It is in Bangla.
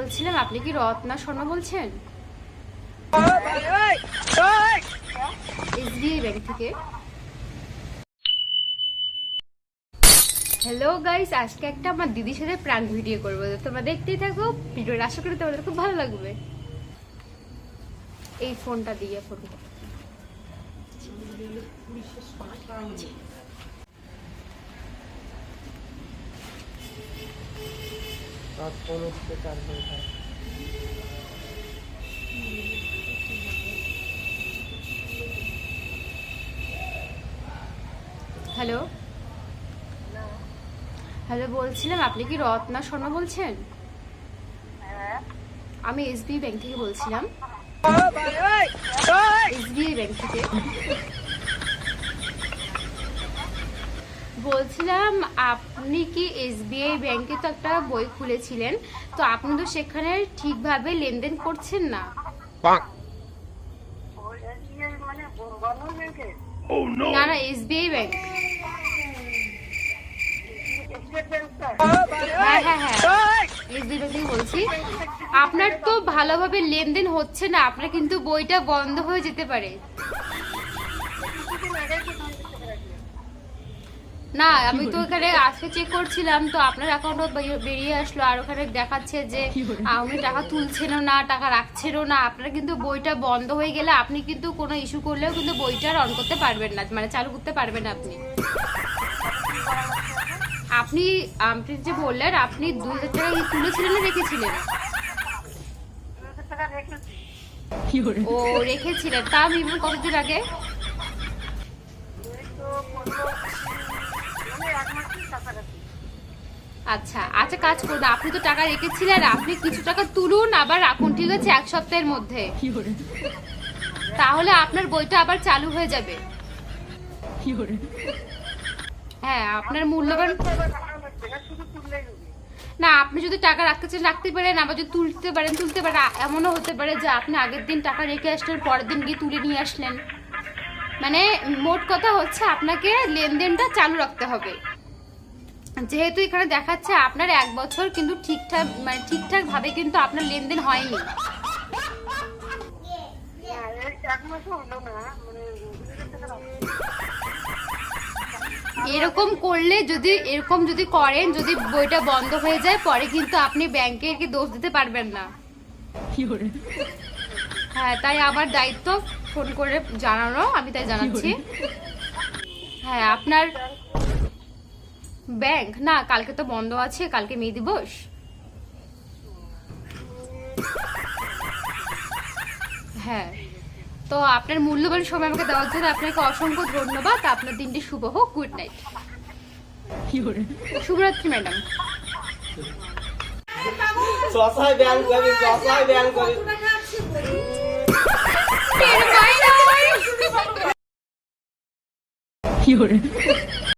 বলছিলাম আপনি কি রত্না শর্মা বলছেন? এসবিআই ব্যাংক থেকে। হ্যালো গাইস, আজকে একটা আমার দিদির সাথে প্র্যাঙ্ক ভিডিও করবো, তোমরা দেখতেই থাকো ভিডিওটা। আশা করি তোমাদের খুব ভালো লাগবে। এই ফোনটা দিয়ে ফোনটা হ্যালো হ্যালো, বলছিলাম আপনি কি রত্না শর্মা বলছেন? আমি এসবিআই ব্যাংক থেকে বলছিলাম। এসবিআই ব্যাংক থেকে বলছিলাম, আপনি কি এসবিআই ব্যাংকে তো একটা বই খুলেছিলেন, তো আপনি তো সেখানে ঠিকভাবে লেনদেন করছেন না। না না, এসবিআই ব্যাংক। হ্যাঁ হ্যাঁ হ্যাঁ, এসবিআই ব্যাংক থেকে বলছি। আপনার তো ভালোভাবে লেনদেন হচ্ছে না, আপনার কিন্তু বইটা বন্ধ হয়ে যেতে পারে। না, আমি তো এখানে আজকে চেক করছিলাম, তো আপনার অ্যাকাউন্টও বেরিয়ে আসলো, আর ওখানে দেখাচ্ছে যে আপনি টাকা তুলছেনও না, টাকা রাখছেনও না। আপনার কিন্তু বইটা বন্ধ হয়ে গেলে আপনি কিন্তু কোনো ইস্যু করলেও কিন্তু বইটা অন করতে পারবেন না, মানে চালু করতে পারবেন না আপনি। আপনি আপনি যে বললেন আপনি 2000 টাকা তুলেছিলেন না রেখেছিলেন? ও রেখেছিলেন, তা মিনিমাম কতদিন আগে? আচ্ছা আচ্ছা, কাজ করুন, আপনি তো টাকা রেখেছিলেন, আপনি কিছু টাকা তুলুন আবার রাখুন, ঠিক আছে? 1 সপ্তাহের মধ্যে তাহলে আপনার বইটা আবার চালু হয়ে যাবে। হ্যাঁ, আপনার মূল্যবান। না, আপনি যদি টাকা রাখতে চান রাখতে পারেন, আবার যদি তুলতে পারেন তুলতে পারেন। এমনও হতে পারে যে আপনি আগের দিন টাকা রেখে আসলেন, পরের দিন গিয়ে তুলে নিয়ে আসলেন। মানে মোট কথা হচ্ছে আপনাকে লেনদেনটা চালু রাখতে হবে। যেহেতু এখানে দেখাচ্ছে আপনার 1 বছর কিন্তু ঠিকঠাক ভাবে কিন্তু আপনার লেনদেন হয়নি। এরকম করলে এরকম যদি করেন, যদি বইটা বন্ধ হয়ে যায়, পরে কিন্তু আপনি ব্যাংকের দোষ দিতে পারবেন না। হ্যাঁ, তাই আমার দায়িত্ব ফোন করে জানানো, আমি তাই জানাচ্ছি। হ্যাঁ, আপনার ব্যাংক না, কালকে তো বন্ধ আছে, কালকে মে দিবস। হ্যাঁ, তো আপনার মূল্যবান সময় আমাকে দেওয়ার জন্য আপনাকে অসংখ্য ধন্যবাদ। আপনার দিনটি শুভ হোক। Good night. শুভরাত্রি ম্যাডাম। কি